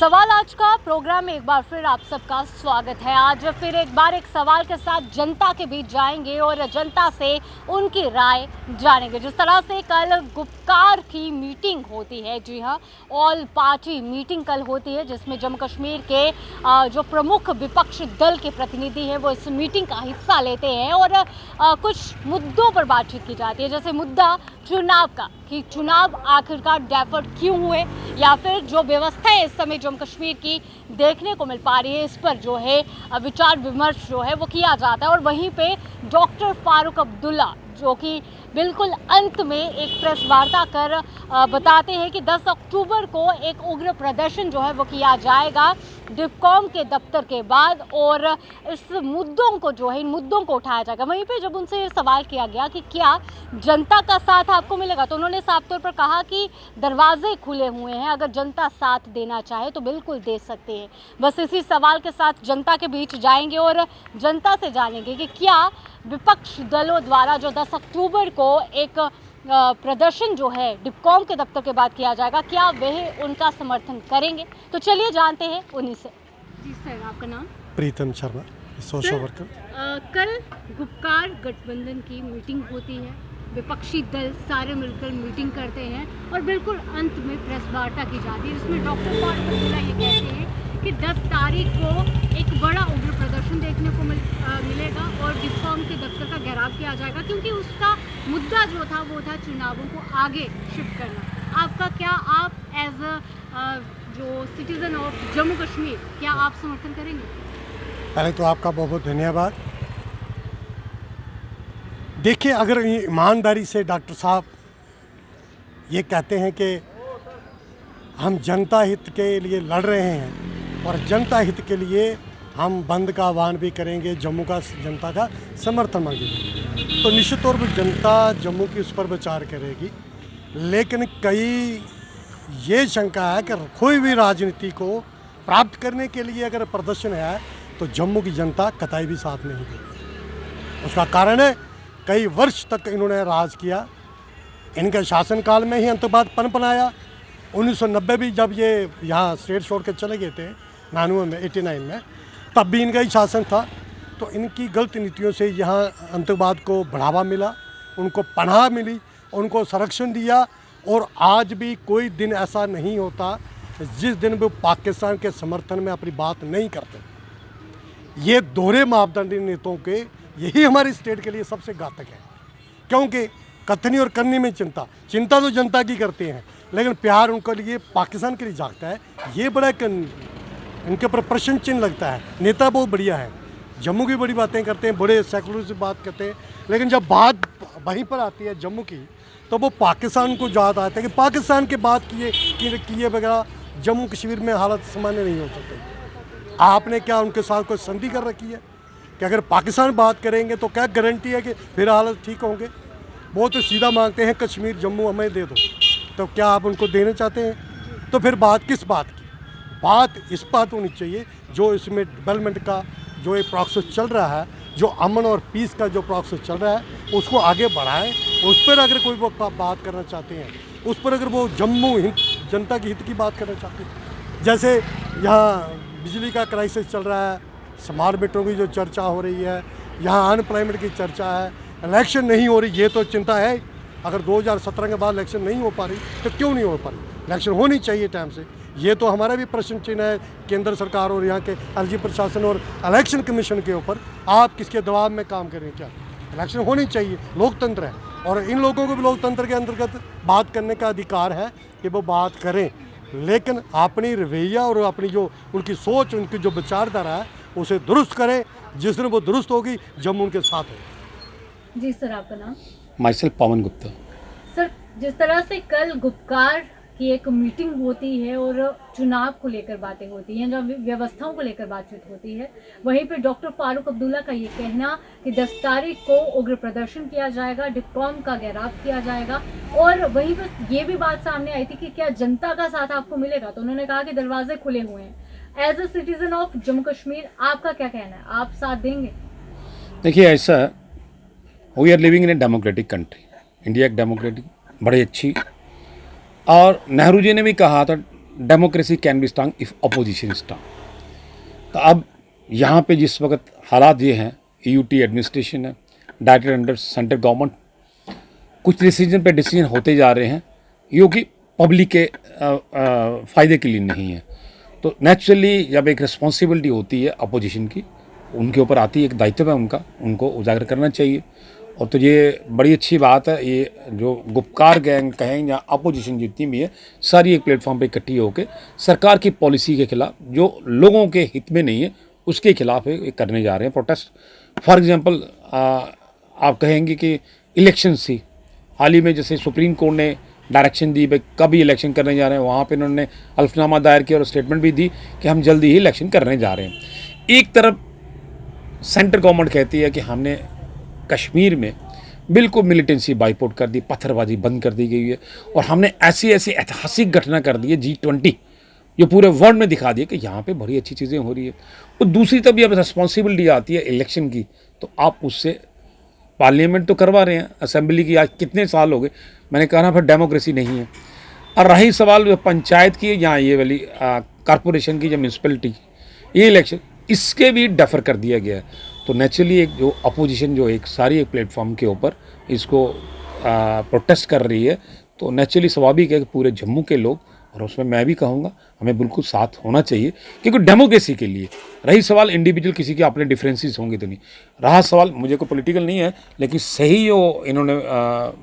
सवाल आज का प्रोग्राम में एक बार फिर आप सबका स्वागत है। आज फिर एक बार एक सवाल के साथ जनता के बीच जाएंगे और जनता से उनकी राय जानेंगे। जिस तरह से कल गुपकार की मीटिंग होती है, जी हाँ, ऑल पार्टी मीटिंग कल होती है, जिसमें जम्मू कश्मीर के जो प्रमुख विपक्ष दल के प्रतिनिधि हैं वो इस मीटिंग का हिस्सा लेते हैं और कुछ मुद्दों पर बातचीत की जाती है। जैसे मुद्दा चुनाव का, कि चुनाव आखिरकार डेफर्ड क्यों हुए, या फिर जो व्यवस्थाएं इस समय जम्मू कश्मीर की देखने को मिल पा रही है, इस पर जो है विचार विमर्श जो है वो किया जाता है। और वहीं पे डॉक्टर फारूक अब्दुल्ला जो कि बिल्कुल अंत में एक प्रेस वार्ता कर बताते हैं कि 10 अक्टूबर को एक उग्र प्रदर्शन जो है वो किया जाएगा डिफकॉम के दफ्तर के बाद, और इस मुद्दों को जो है, इन मुद्दों को उठाया जाएगा। वहीं पे जब उनसे सवाल किया गया कि क्या जनता का साथ आपको मिलेगा, तो उन्होंने साफ तौर पर कहा कि दरवाजे खुले हुए हैं, अगर जनता साथ देना चाहे तो बिल्कुल दे सकते हैं। बस इसी सवाल के साथ जनता के बीच जाएंगे और जनता से जानेंगे कि क्या विपक्ष दलों द्वारा जो 10 अक्टूबर को एक प्रदर्शन जो है डिफकॉम के दफ्तर के बाद किया जाएगा, क्या वह उनका समर्थन करेंगे। तो चलिए जानते हैं उन्हीं से। जी सर, आपका नाम? प्रीतम शर्मा, सोशल वर्कर। कल गुपकार गठबंधन की मीटिंग होती है, विपक्षी दल सारे मिलकर मीटिंग करते हैं और बिल्कुल अंत में प्रेस वार्ता की जाती है, जिसमें डॉक्टर फारूक अब्दुल्ला ये कहते हैं कि 10 तारीख को एक बड़ा उग्र प्रदर्शन देखने को मिलेगा और डिफकॉम के दफ्तर का घेराव किया जाएगा, क्योंकि उसका मुद्दा जो था वो था चुनावों को आगे शिफ्ट करना। आपका क्या, आप एज जो सिटीजन ऑफ जम्मू कश्मीर, क्या आप समर्थन करेंगे? पहले तो आपका बहुत बहुत धन्यवाद। देखिए, अगर ईमानदारी से डॉक्टर साहब ये कहते हैं कि हम जनता हित के लिए लड़ रहे हैं और जनता हित के लिए हम बंद का आह्वान भी करेंगे, जम्मू का जनता का समर्थन मांगेंगे, तो निश्चित तौर पर जनता जम्मू की उस पर विचार करेगी। लेकिन कई ये शंका है कि कोई भी राजनीति को प्राप्त करने के लिए अगर प्रदर्शन है तो जम्मू की जनता कतई भी साथ नहीं देगी। उसका कारण है, कई वर्ष तक इन्होंने राज किया, इनके शासनकाल में ही आतंकवाद पनपनाया। 1990 भी जब ये यहाँ स्टेट छोड़ के चले गए थे 99 में, 89 में, तब भी इनका ही शासन था। तो इनकी गलत नीतियों से यहाँ आतंकवाद को बढ़ावा मिला, उनको पनाह मिली, उनको संरक्षण दिया। और आज भी कोई दिन ऐसा नहीं होता जिस दिन वो पाकिस्तान के समर्थन में अपनी बात नहीं करते। ये दोहरे मापदंड नेताओं के यही हमारी स्टेट के लिए सबसे घातक है, क्योंकि कथनी और करनी में चिंता तो जनता की करते हैं, लेकिन प्यार उनके लिए पाकिस्तान के लिए जागता है। ये बड़ा इनके ऊपर प्रश्न चिन्ह लगता है। नेता बहुत बढ़िया है, जम्मू की बड़ी बातें करते हैं, बड़े सेकुलर से बात करते हैं, लेकिन जब बात वहीं पर आती है जम्मू की, तो वो पाकिस्तान को याद आता है कि पाकिस्तान के बात किए बगैर जम्मू कश्मीर में हालत सामान्य नहीं हो सकती। आपने क्या उनके साथ कोई संधि कर रखी है कि अगर पाकिस्तान बात करेंगे तो क्या गारंटी है कि फिर हालत ठीक होंगे? वो तो सीधा मांगते हैं कश्मीर जम्मू हमें दे दो, तो क्या आप उनको देना चाहते हैं? तो फिर बात किस बात की? बात इस बात होनी चाहिए जो इसमें डेवलपमेंट का जो एक प्रोसेस चल रहा है, जो अमन और पीस का जो प्रोसेस चल रहा है, उसको आगे बढ़ाएं। उस पर अगर कोई वो बात करना चाहते हैं, उस पर अगर वो जम्मू जनता के हित की बात करना चाहते हैं, जैसे यहाँ बिजली का क्राइसिस चल रहा है, स्मार्ट मीटरों की जो चर्चा हो रही है, यहाँ अनएम्प्लॉयमेंट की चर्चा है, इलेक्शन नहीं हो रही, ये तो चिंता है। अगर 2017 के बाद इलेक्शन नहीं हो पा रही तो क्यों नहीं हो पा रही? इलेक्शन होनी चाहिए टाइम से। ये तो हमारा भी प्रश्न चिन्ह है केंद्र सरकार और यहाँ के एलजी प्रशासन और इलेक्शन कमीशन के ऊपर। आप किसके दबाव में काम करें? क्या इलेक्शन होनी चाहिए, लोकतंत्र है, और इन लोगों को भी लोकतंत्र के अंतर्गत बात करने का अधिकार है कि वो बात करें, लेकिन अपनी रवैया और अपनी जो उनकी सोच, उनकी जो विचारधारा है, उसे दुरुस्त करें। जिस दिन वो दुरुस्त होगी, जम्मू उनके साथ होगी। जी सर, आपका नाम? माइसेल्फ पवन गुप्ता। सर, जिस तरह से कल गुपकार की एक मीटिंग होती है और चुनाव को लेकर बातें होती हैं, जब व्यवस्थाओं को लेकर बातचीत होती है, वहीं पे डॉक्टर फारूक अब्दुल्ला का ये कहना कि 10 तारीख को उग्र प्रदर्शन किया जाएगा, डिफकॉम का घेराव किया जाएगा, और वहीं पर ये भी बात सामने आई थी कि क्या जनता का साथ आपको मिलेगा, तो उन्होंने कहा कि दरवाजे खुले हुए हैं। As a citizen of Jammu Kashmir, आपका क्या कहना है, आप साथ देंगे? देखिए, ऐसा, we are living in a democratic country, India एक डेमोक्रेटिक बड़ी अच्छी, और नेहरू जी ने भी कहा था democracy can be strong if opposition strong. तो अब यहाँ पे जिस वक्त हालात ये हैं, ईयूटी एडमिनिस्ट्रेशन है, डायरेक्टेड अंडर सेंट्रल गवर्नमेंट, कुछ डिसीजन पे डिसीजन होते जा रहे हैं जो कि पब्लिक के फ़ायदे के लिए नहीं है। तो नेचुरली जब एक रिस्पॉन्सिबिलिटी होती है अपोजिशन की, उनके ऊपर आती है, एक दायित्व है उनका, उनको उजागर करना चाहिए। और तो ये बड़ी अच्छी बात है, ये जो गुपकार गैंग कहें या अपोजिशन जितनी भी है, सारी एक प्लेटफॉर्म पे इकट्ठी होकर सरकार की पॉलिसी के खिलाफ, जो लोगों के हित में नहीं है, उसके खिलाफ ये करने जा रहे हैं प्रोटेस्ट। फॉर एग्जांपल आप कहेंगे कि इलेक्शन थी हाल ही में, जैसे सुप्रीम कोर्ट ने डायरेक्शन दी भाई कभी इलेक्शन करने जा रहे हैं, वहाँ पे उन्होंने हल्फनामा दायर किया और स्टेटमेंट भी दी कि हम जल्दी ही इलेक्शन करने जा रहे हैं। एक तरफ सेंट्रल गवर्नमेंट कहती है कि हमने कश्मीर में बिल्कुल मिलिटेंसी बाइपोर्ट कर दी, पत्थरबाजी बंद कर दी गई है, और हमने ऐसी ऐसी ऐतिहासिक घटना कर दी है G20 जो पूरे वर्ल्ड में दिखा दिया कि यहाँ पे बड़ी अच्छी चीज़ें हो रही है। और दूसरी तरफ जब रिस्पॉन्सिबिलिटी आती है इलेक्शन की, तो आप उससे पार्लियामेंट तो करवा रहे हैं, असेंबली की आज कितने साल हो गए, मैंने कहा ना, फिर डेमोक्रेसी नहीं है। और रही सवाल पंचायत की या ये वाली कॉरपोरेशन की, या म्यूनसिपलिटी की, ये इलेक्शन, इसके भी डेफर कर दिया गया है। तो नेचुरली एक जो अपोजिशन जो एक सारी एक प्लेटफॉर्म के ऊपर इसको प्रोटेस्ट कर रही है, तो नेचुरली स्वाभाविक है कि पूरे जम्मू के लोग, और उसमें मैं भी कहूँगा हमें बिल्कुल साथ होना चाहिए, क्योंकि डेमोक्रेसी के लिए। रही सवाल इंडिविजुअल किसी के अपने डिफरेंसेस होंगे तो नहीं, रहा सवाल, मुझे कोई पॉलिटिकल नहीं है, लेकिन सही जो इन्होंने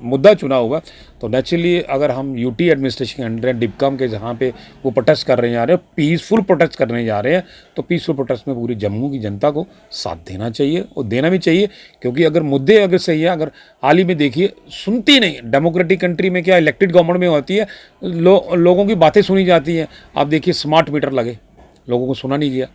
मुद्दा चुना हुआ, तो नेचुरली अगर हम यूटी एडमिनिस्ट्रेशन के अंडर डिपकॉम के जहाँ पे वो प्रोटेस्ट करने जा रहे हैं, पीसफुल प्रोटेस्ट करने जा रहे हैं, तो पीसफुल प्रोटेस्ट में पूरी जम्मू की जनता को साथ देना चाहिए, और देना भी चाहिए, क्योंकि अगर मुद्दे अगर सही है, अगर हाल ही में देखिए सुनती नहीं, डेमोक्रेटिक कंट्री में क्या इलेक्टेड गवर्नमेंट में होती है, लोगों की बातें सुनी जाती हैं। आप देखिए स्मार्ट मीटर लगे, लोगों को सुना नहीं गया,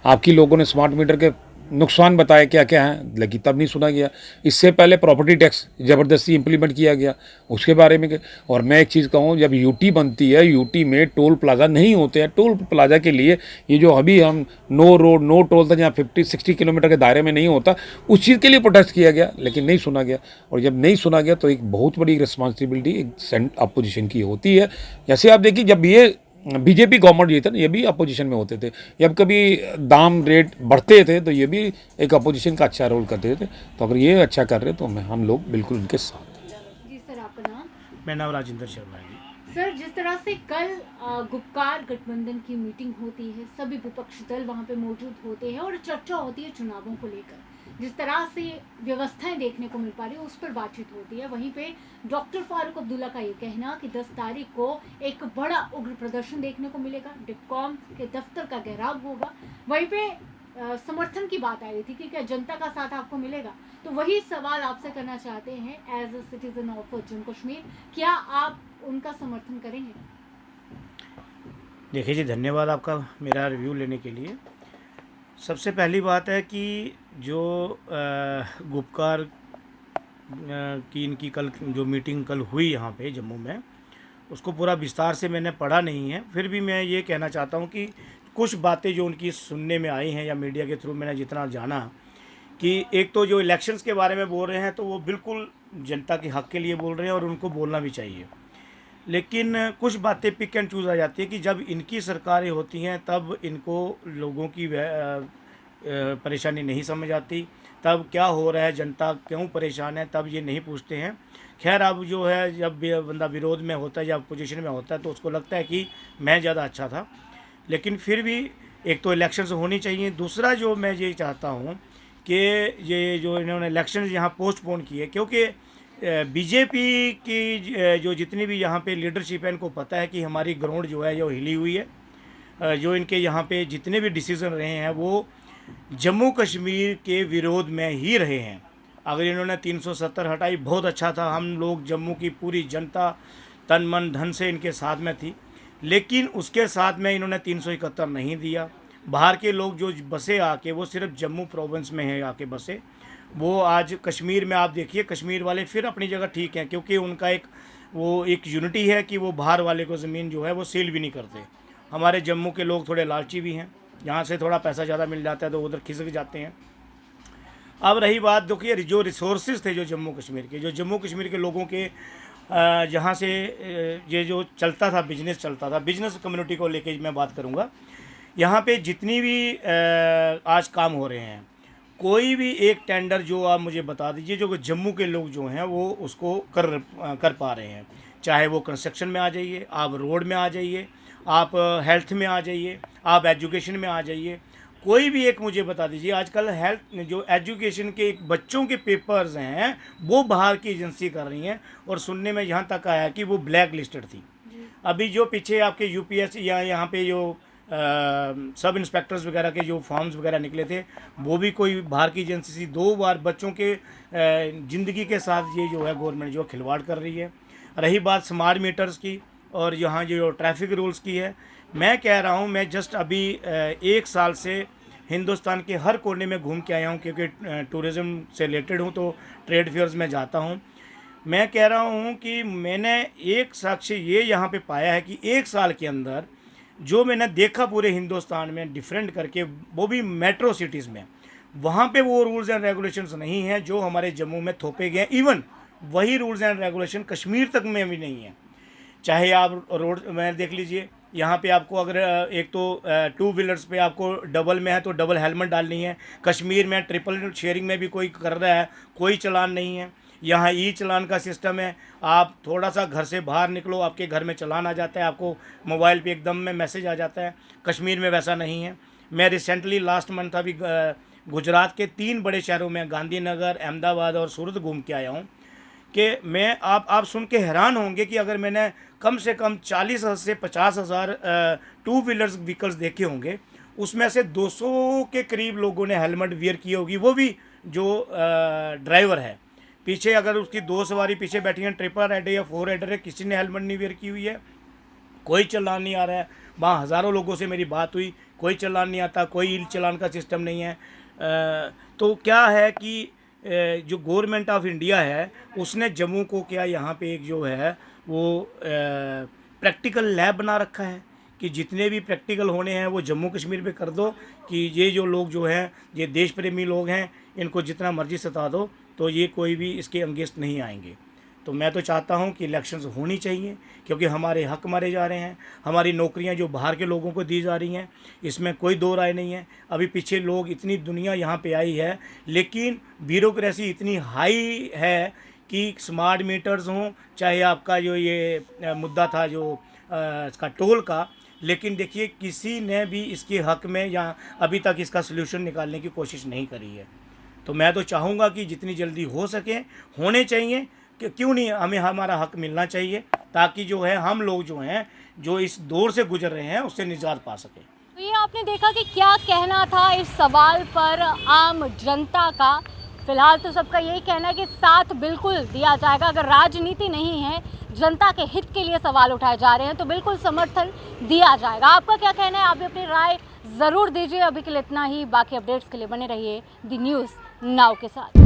आपकी लोगों ने स्मार्ट मीटर के नुकसान बताए क्या क्या हैं, लेकिन तब नहीं सुना गया। इससे पहले प्रॉपर्टी टैक्स ज़बरदस्ती इंप्लीमेंट किया गया, उसके बारे में। और मैं एक चीज़ कहूँ, जब यूटी बनती है, यूटी में टोल प्लाजा नहीं होते हैं, टोल प्लाजा के लिए ये जो अभी हम नो रोड नो टोल था, जहाँ 50-60 किलोमीटर के दायरे में नहीं होता, उस चीज़ के लिए प्रोटेस्ट किया गया, लेकिन नहीं सुना गया। और जब नहीं सुना गया तो एक बहुत बड़ी रिस्पॉन्सिबिलिटी एक अपोजिशन की होती है। जैसे आप देखिए, जब ये बीजेपी गवर्नमेंट ये था ना, ये भी अपोजिशन में होते थे, जब कभी दाम रेट बढ़ते थे तो ये भी एक अपोजिशन का अच्छा रोल करते थे। तो अगर ये अच्छा कर रहे तो हम लोग बिल्कुल उनके साथ हैं। जी सर, आपका नाम? मेरा नाम राजेंद्र शर्मा है जी। सर, जिस तरह से कल गुपकार गठबंधन की मीटिंग होती है, सभी विपक्षी दल वहां पे मौजूद होते हैं और चर्चा होती है चुनावों को लेकर, जिस तरह से व्यवस्थाएं देखने को मिल पा रही है उस पर बातचीत होती है। वहीं पे डॉक्टर फारूक अब्दुल्ला का ये कहना कि 10 तारीख को एक बड़ा उग्र प्रदर्शन देखने को मिलेगा, डिपकॉम के दफ्तर का घेराव होगा। वहीं पे समर्थन की बात आई थी कि क्या जनता का साथ आपको मिलेगा, तो वही सवाल आपसे करना चाहते हैं as a citizen of Jammu Kashmir, क्या आप उनका समर्थन करेंगे? देखिए जी, धन्यवाद आपका मेरा रिव्यू लेने के लिए। सबसे पहली बात है कि जो गुपकार की इनकी कल जो मीटिंग कल हुई यहाँ पे जम्मू में, उसको पूरा विस्तार से मैंने पढ़ा नहीं है, फिर भी मैं ये कहना चाहता हूँ कि कुछ बातें जो उनकी सुनने में आई हैं या मीडिया के थ्रू मैंने जितना जाना, कि एक तो जो इलेक्शंस के बारे में बोल रहे हैं तो वो बिल्कुल जनता के हक़ के लिए बोल रहे हैं और उनको बोलना भी चाहिए, लेकिन कुछ बातें पिक एंड चूज़ आ जाती है कि जब इनकी सरकारें होती हैं तब इनको लोगों की परेशानी नहीं समझ आती, तब क्या हो रहा है, जनता क्यों परेशान है, तब ये नहीं पूछते हैं। खैर, अब जो है जब बंदा विरोध में होता है या अपोजिशन में होता है तो उसको लगता है कि मैं ज़्यादा अच्छा था, लेकिन फिर भी एक तो इलेक्शंस होनी चाहिए। दूसरा जो मैं ये चाहता हूँ कि ये जो इन्होंने इलेक्शंस यहाँ पोस्टपोन किए, क्योंकि बीजेपी की जो जितनी भी यहाँ पे लीडरशिप है, इनको पता है कि हमारी ग्राउंड जो है वो हिली हुई है। जो इनके यहाँ पे जितने भी डिसीज़न रहे हैं वो जम्मू कश्मीर के विरोध में ही रहे हैं। अगर इन्होंने 370 हटाई, बहुत अच्छा था, हम लोग जम्मू की पूरी जनता तन मन धन से इनके साथ में थी, लेकिन उसके साथ में इन्होंने 371 नहीं दिया। बाहर के लोग जो बसे आके, वो सिर्फ जम्मू प्रोविंस में है आके बसे, वो आज कश्मीर में आप देखिए, कश्मीर वाले फिर अपनी जगह ठीक हैं, क्योंकि उनका एक यूनिटी है कि वो बाहर वाले को ज़मीन जो है वो सेल भी नहीं करते। हमारे जम्मू के लोग थोड़े लालची भी हैं, यहाँ से थोड़ा पैसा ज़्यादा मिल जाता है तो उधर खिसक जाते हैं। अब रही बात, देखिए जो रिसोर्सेज थे जो जम्मू कश्मीर के लोगों के, जहाँ से ये जो चलता था, बिजनेस चलता था, बिजनेस कम्युनिटी को लेके मैं बात करूँगा। यहाँ पे जितनी भी आज काम हो रहे हैं, कोई भी एक टेंडर जो आप मुझे बता दीजिए जो जम्मू के लोग जो हैं वो उसको कर पा रहे हैं। चाहे वो कंस्ट्रक्शन में आ जाइए, आप रोड में आ जाइए, आप हेल्थ में आ जाइए, आप एजुकेशन में आ जाइए, कोई भी एक मुझे बता दीजिए। आजकल हेल्थ जो एजुकेशन के बच्चों के पेपर्स हैं वो बाहर की एजेंसी कर रही हैं, और सुनने में यहाँ तक आया कि वो ब्लैक लिस्टेड थी। अभी जो पीछे आपके यूपीएससी या यहाँ पे जो सब इंस्पेक्टर्स वगैरह के जो फॉर्म्स वगैरह निकले थे वो भी कोई बाहर की एजेंसी से 2 बार बच्चों के ज़िंदगी के साथ ये जो है गवर्नमेंट जो खिलवाड़ कर रही है। रही बात स्मार्ट मीटर्स की और यहाँ जो ट्रैफिक रूल्स की है, मैं कह रहा हूँ, मैं जस्ट अभी 1 साल से हिंदुस्तान के हर कोने में घूम के आया हूँ, क्योंकि टूरिज़्म से रिलेटेड हूँ तो ट्रेड फेयर्स में जाता हूँ। मैं कह रहा हूँ कि मैंने एक साक्ष्य ये यहाँ पे पाया है कि 1 साल के अंदर जो मैंने देखा पूरे हिंदुस्तान में डिफरेंट करके, वो भी मेट्रो सिटीज़ में, वहाँ पे वो रूल्स एंड रेगुलेशंस नहीं हैं जो हमारे जम्मू में थोपे गए। इवन वही रूल्स एंड रेगुलेशन कश्मीर तक में भी नहीं है। चाहे आप रोड में देख लीजिए, यहाँ पे आपको अगर एक तो 2 व्हीलर्स पे आपको डबल में है तो डबल हेलमेट डालनी है। कश्मीर में ट्रिपल शेयरिंग में भी कोई कर रहा है, कोई चालान नहीं है। यहाँ ई चालान का सिस्टम है, आप थोड़ा सा घर से बाहर निकलो, आपके घर में चालान आ जाता है, आपको मोबाइल पे एकदम में मैसेज आ जाता है। कश्मीर में वैसा नहीं है। मैं रिसेंटली लास्ट मंथ अभी गुजरात के 3 बड़े शहरों में गांधीनगर, अहमदाबाद और सूरत घूम के आया हूँ कि मैं आप सुन के हैरान होंगे कि अगर मैंने कम से कम 40 से 50 हज़ार 2 व्हीलर्स व्हीकल्स देखे होंगे, उसमें से 200 के करीब लोगों ने हेलमेट वियर की होगी, वो भी जो ड्राइवर है। पीछे अगर उसकी 2 सवारी पीछे बैठी हैं, ट्रिपल राइडर या 4 राइडर है, किसी ने हेलमेट नहीं वियर की हुई है, कोई चालान नहीं आ रहा है। वहाँ हज़ारों लोगों से मेरी बात हुई, कोई चालान नहीं आता, कोई ई चालान का सिस्टम नहीं है। तो क्या है कि जो गवर्नमेंट ऑफ इंडिया है उसने जम्मू को क्या यहाँ पे एक जो है वो प्रैक्टिकल लैब बना रखा है कि जितने भी प्रैक्टिकल होने हैं वो जम्मू कश्मीर में कर दो, कि ये जो लोग जो हैं ये देश प्रेमी लोग हैं, इनको जितना मर्जी सता दो तो ये कोई भी इसके अगेंस्ट नहीं आएंगे। तो मैं तो चाहता हूं कि इलेक्शंस होनी चाहिए, क्योंकि हमारे हक मारे जा रहे हैं, हमारी नौकरियां जो बाहर के लोगों को दी जा रही हैं, इसमें कोई दो राय नहीं है। अभी पीछे लोग, इतनी दुनिया यहाँ पे आई है, लेकिन ब्यूरोक्रेसी इतनी हाई है कि स्मार्ट मीटर्स हों, चाहे आपका जो ये मुद्दा था जो इसका टोल का, लेकिन देखिए किसी ने भी इसके हक में या अभी तक इसका सलूशन निकालने की कोशिश नहीं करी है। तो मैं तो चाहूँगा कि जितनी जल्दी हो सके होने चाहिए, कि क्यों नहीं, हमें हमारा हक मिलना चाहिए, ताकि जो है हम लोग जो हैं जो इस दौर से गुजर रहे हैं उससे निजात पा सकें। तो ये आपने देखा कि क्या कहना था इस सवाल पर आम जनता का। फिलहाल तो सबका यही कहना है कि साथ बिल्कुल दिया जाएगा। अगर राजनीति नहीं है, जनता के हित के लिए सवाल उठाए जा रहे हैं तो बिल्कुल समर्थन दिया जाएगा। आपका क्या कहना है? आप भी अपनी राय ज़रूर दीजिए। अभी के लिए इतना ही। बाकी अपडेट्स के लिए बने रहिए द न्यूज़ नाउ के साथ।